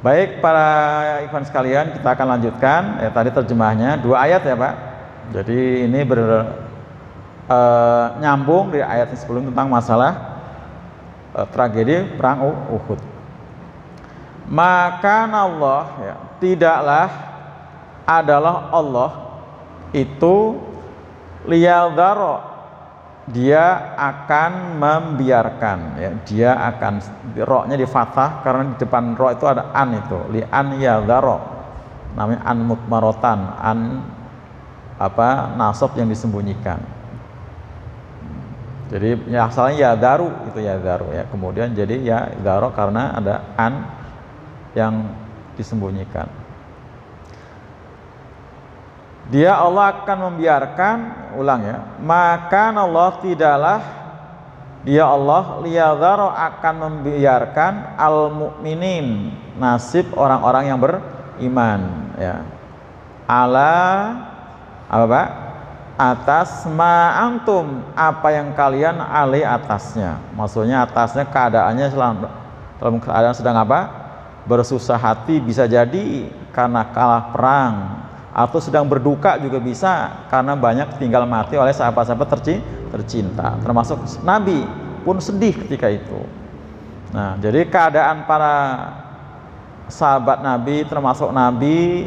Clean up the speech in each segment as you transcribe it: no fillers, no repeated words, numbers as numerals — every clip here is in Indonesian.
Baik para ikhwan sekalian, kita akan lanjutkan. Tadi terjemahnya 2 ayat ya Pak. Jadi ini nyambung di ayat sebelum tentang masalah tragedi perang Uhud. Maka Allah ya, tidaklah adalah Allah itu liyadhara, dia akan membiarkan ya, dia akan, ro-nya di fathah karena di depan ro itu ada an, itu li an yadhara, namanya an mutmarotan, an nasab yang disembunyikan. Jadi ya asalnya yadharu, itu yadharu ya, kemudian jadi ya yadhara karena ada an yang disembunyikan. Dia Allah akan membiarkan, ulang ya, maka Allah tidaklah dia Allah liyadhara akan membiarkan al-mu'minin, nasib orang-orang yang beriman ya, ala apa Pak? Atas ma antum, apa yang kalian alih atasnya. Maksudnya atasnya keadaannya dalam keadaan sedang apa? Bersusah hati, bisa jadi karena kalah perang, atau sedang berduka juga bisa karena banyak tinggal mati oleh sahabat-sahabat tercinta, termasuk Nabi pun sedih ketika itu. Nah, jadi keadaan para sahabat Nabi, termasuk Nabi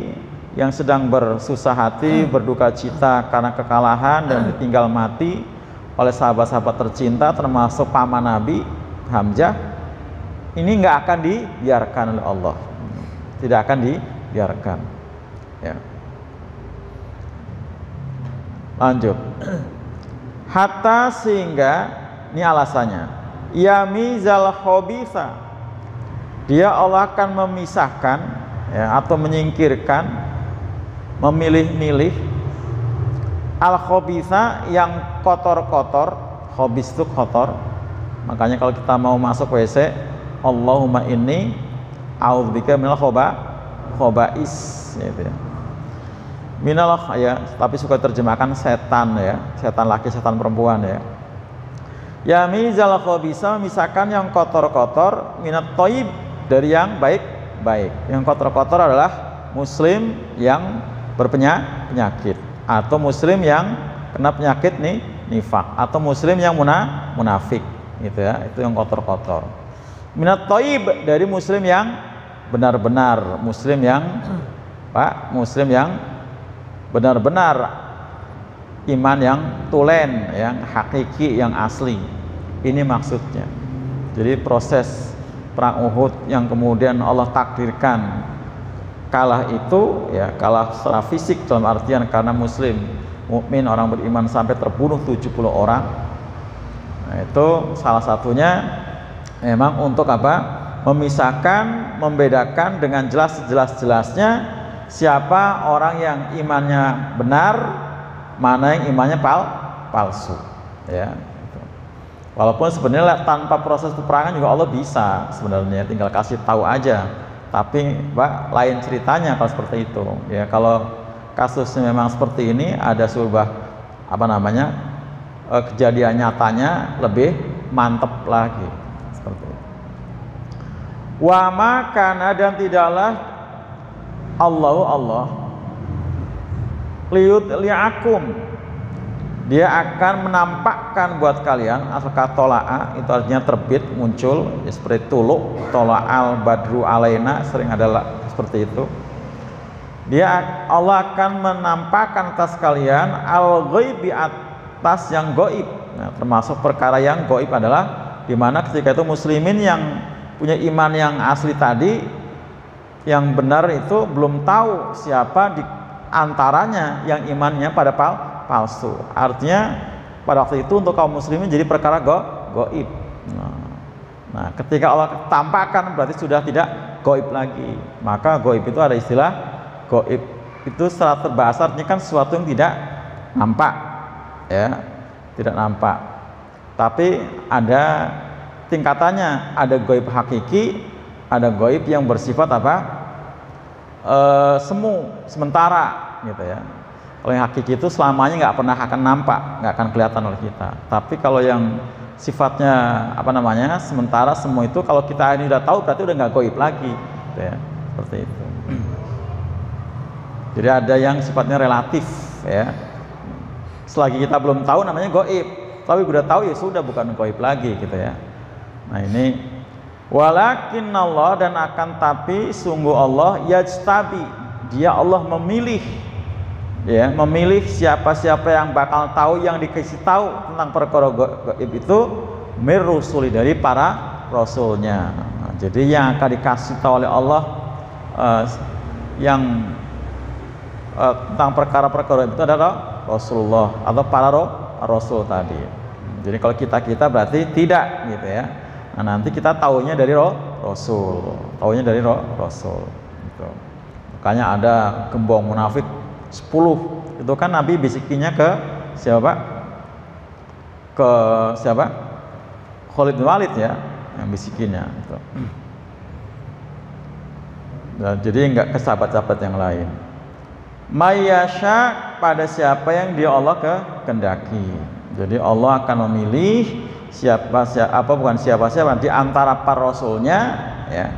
yang sedang bersusah hati, berduka cita karena kekalahan dan ditinggal mati oleh sahabat-sahabat tercinta, termasuk paman Nabi Hamzah, ini nggak akan dibiarkan oleh Allah, tidak akan dibiarkan ya. Lanjut. Hatta, sehingga, ini alasannya, yamizal khabitha, dia Allah akan memisahkan ya, atau menyingkirkan, memilih-milih al khabitha, yang kotor-kotor. Khabith itu kotor, makanya kalau kita mau masuk WC, Allahumma inni a'udzubika minal khaba'is gitu ya. Minal ya, tapi suka terjemahkan setan ya, setan laki, setan perempuan ya. Yamizal khabisa, misalkan yang kotor-kotor, minat thayyib, dari yang baik-baik. Yang kotor-kotor adalah muslim yang berpenyakit, atau muslim yang kena penyakit nih nifak, atau muslim yang munafik gitu ya, itu yang kotor-kotor. Minat thayyib, dari muslim yang benar-benar, muslim yang muslim yang benar-benar iman yang tulen, yang hakiki, yang asli. Ini maksudnya. Jadi proses perang Uhud yang kemudian Allah takdirkan kalah itu ya, kalah secara fisik dalam artian karena muslim, mukmin, orang beriman sampai terbunuh 70 orang. Nah, itu salah satunya memang untuk apa? Memisahkan, membedakan dengan jelas-jelasnya siapa orang yang imannya benar, mana yang imannya palsu ya. Walaupun sebenarnya tanpa proses peperangan juga Allah bisa sebenarnya, tinggal kasih tahu aja. Tapi Pak, lain ceritanya kalau seperti itu ya. Kalau kasusnya memang seperti ini, ada sebuah kejadian nyatanya lebih mantep lagi seperti itu. Wa makana, dan tidaklah Allah liakum, dia akan menampakkan buat kalian. Asal kata tola'a itu artinya terbit, muncul ya, seperti tuluk, tola'al badru alaina, sering ada seperti itu. Allah akan menampakkan atas kalian al-ghaibi, atas yang gaib. Nah, termasuk perkara yang gaib adalah dimana ketika itu muslimin yang punya iman yang asli tadi, yang benar itu belum tahu siapa di antaranya yang imannya pada palsu. Artinya pada waktu itu untuk kaum muslimin jadi perkara gaib. Nah, ketika Allah tampakkan berarti sudah tidak gaib lagi. Maka gaib itu ada istilah gaib itu secara terbahasa artinya kan sesuatu yang tidak nampak ya, tidak nampak. Tapi ada tingkatannya, ada gaib hakiki, ada gaib yang bersifat semu, sementara gitu ya. Kalau yang hakiki itu selamanya nggak pernah akan nampak, nggak akan kelihatan oleh kita. Tapi kalau yang sifatnya sementara, semu itu kalau kita ini udah tahu berarti udah nggak gaib lagi gitu ya. seperti itu. Jadi ada yang sifatnya relatif ya. Selagi kita belum tahu namanya gaib. Tapi udah tahu ya sudah, bukan gaib lagi gitu ya. Nah ini walakin Allah, dan akan tapi sungguh Allah yajtabi, dia Allah memilih ya, memilih siapa-siapa yang bakal tahu, yang dikasih tahu tentang perkara gaib itu mir rusuli, dari para rasulnya. Nah, jadi yang akan dikasih tahu oleh Allah yang tentang perkara-perkara itu adalah Rasulullah atau para rasul tadi. Jadi kalau kita berarti tidak gitu ya. Nah, nanti kita taunya dari Rasul, taunya dari Rasul gitu. Makanya ada gembong munafik 10 itu kan Nabi bisikinya ke siapa? Ke siapa? Khalid bin Walid ya, yang bisikinya gitu. Nah, jadi enggak ke sahabat-sahabat yang lain. Mayyasha, pada siapa yang dia Allah kehendaki. Jadi Allah akan memilih siapa di antara para rasulnya ya,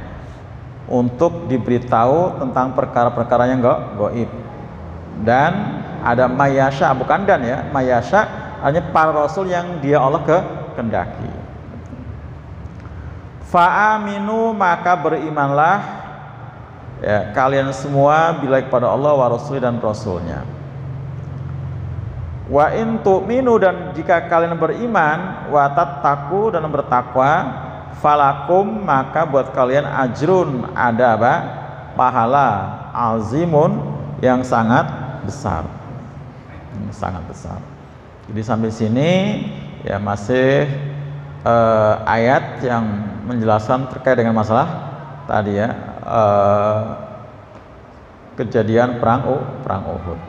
untuk diberitahu tentang perkara-perkara yang gaib. Dan ada mayyasha, bukan dan ya, mayyasha hanya para rasul yang dia Allah kehendaki. Fa'aminu, maka berimanlah ya kalian semua bila kepada Allah wa rasuli, dan rasulnya. Wa in tu'minu, dan jika kalian beriman, wa tattaqu, dan bertakwa, falakum, maka buat kalian ajrun, ada apa? Pahala azimun, yang sangat besar. Sangat besar. Jadi sampai sini ya masih ayat yang menjelaskan terkait dengan masalah tadi ya, kejadian perang Uhud.